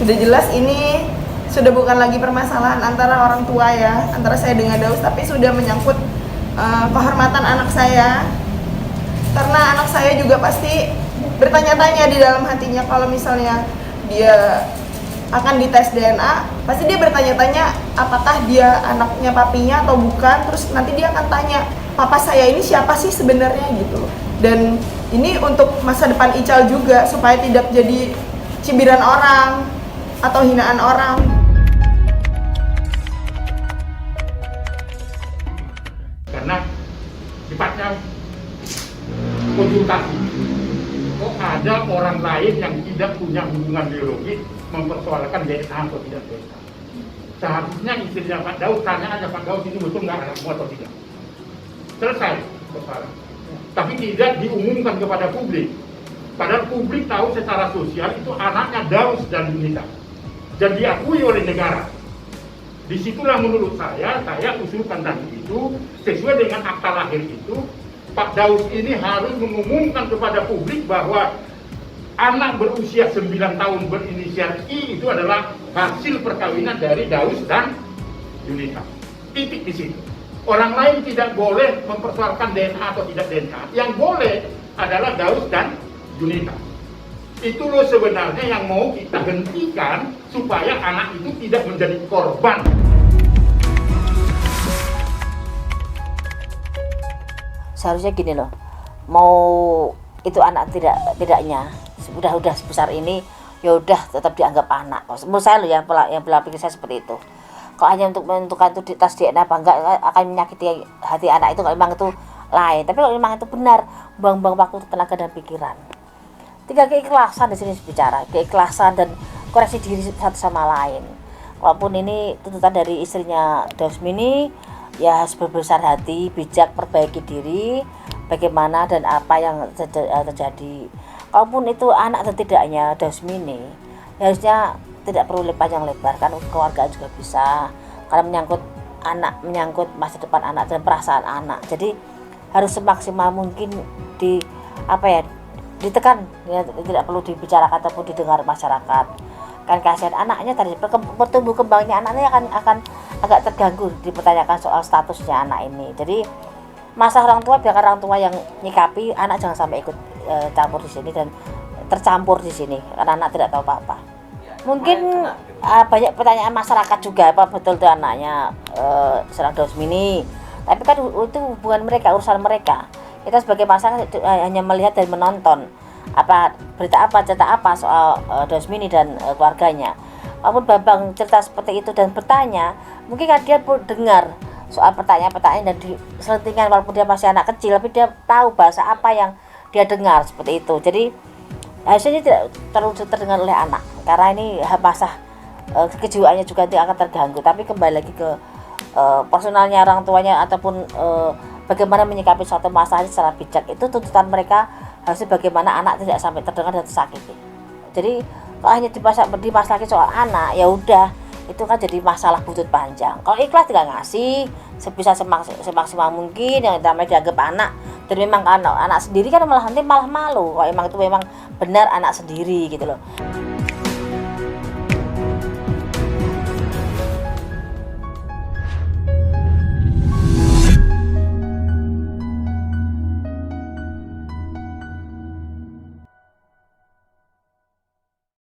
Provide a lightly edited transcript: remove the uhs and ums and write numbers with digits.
Sudah jelas ini sudah bukan lagi permasalahan antara orang tua ya, antara saya dengan Daus, tapi sudah menyangkut kehormatan anak saya. Karena anak saya juga pasti bertanya-tanya di dalam hatinya kalau misalnya dia akan dites DNA, pasti dia bertanya-tanya apakah dia anaknya papinya atau bukan. Terus nanti dia akan tanya, papa saya ini siapa sih sebenarnya gitu. Dan ini untuk masa depan Ical juga, supaya tidak jadi cibiran orang atau hinaan orang. Karena sifatnya konsultasi, kok ada orang lain yang tidak punya hubungan biologis mempersoalkan DNA atau tidak DNA. Seharusnya istrinya Pak Daus tanya aja, Pak Daus ini betul nggak anakmu atau tidak. Selesai persoalan. Tapi tidak diumumkan kepada publik. Padahal publik tahu secara sosial itu anaknya Daus dan Yunita, dan diakui oleh negara. Disitulah menurut saya usulkan tadi itu, sesuai dengan akta lahir itu, Pak Daus ini harus mengumumkan kepada publik bahwa anak berusia 9 tahun berinisial I itu adalah hasil perkawinan dari Daus dan Yunita. Titik di situ. Orang lain tidak boleh mempersoalkan DNA atau tidak DNA. Yang boleh adalah Daus dan Yunita. Itu loh sebenarnya yang mau kita hentikan supaya anak itu tidak menjadi korban. Seharusnya gini loh, mau itu anak tidaknya udah sebesar ini, ya udah tetap dianggap anak. Menurut saya loh, yang pola pikir saya seperti itu. Kalau hanya untuk menentukan itu di tes DNA apa enggak akan menyakiti hati anak itu kalau memang itu lain. Tapi kalau memang itu benar, buang-buang waktu, tenaga dan pikiran. Tinggal keikhlasan di sini bicara, keikhlasan dan koreksi diri satu sama lain. Walaupun ini tuntutan dari istrinya Dausmini, ya harus berbesar hati, bijak, perbaiki diri, bagaimana dan apa yang terjadi. Kalaupun itu anak atau tidaknya Dausmini, harusnya tidak perlu panjang lebar, kan keluarga juga bisa. Karena menyangkut anak, menyangkut masa depan anak dan perasaan anak. Jadi harus semaksimal mungkin ditekan, ya, tidak perlu dibicarakan ataupun didengar masyarakat. Kan kasihan anaknya tadi, pertumbuh kembangnya anaknya akan agak terganggu dipertanyakan soal statusnya anak ini. Jadi masalah orang tua, biarkan orang tua yang nyikapi, anak jangan sampai ikut campur di sini dan tercampur di sini karena anak tidak tahu apa-apa. Mungkin banyak pertanyaan masyarakat juga, apa betul itu anaknya seorang Dausmini. Tapi kan itu hubungan mereka, urusan mereka. Kita sebagai masyarakat hanya melihat dan menonton berita apa, cerita apa soal Dausmini dan keluarganya. Walaupun Bambang cerita seperti itu dan bertanya, mungkin kan dia pun dengar soal pertanyaan-pertanyaan dan diselentingan, walaupun dia masih anak kecil, tapi dia tahu bahasa apa yang dia dengar seperti itu. Jadi harusnya tidak terlalu terdengar oleh anak, karena ini masa kejiwaannya juga akan terganggu. Tapi kembali lagi ke personalnya orang tuanya ataupun bagaimana menyikapi suatu masalah secara bijak, itu tuntutan mereka harusnya bagaimana anak tidak sampai terdengar dan tersakiti. Jadi kalau hanya dimasalahkan soal anak, ya udah itu kan jadi masalah butut panjang. Kalau ikhlas tidak ngasih sebisa semaksimal mungkin yang namanya dianggap anak, dan memang anak sendiri kan malah malu kalau emang itu memang benar anak sendiri gitu loh.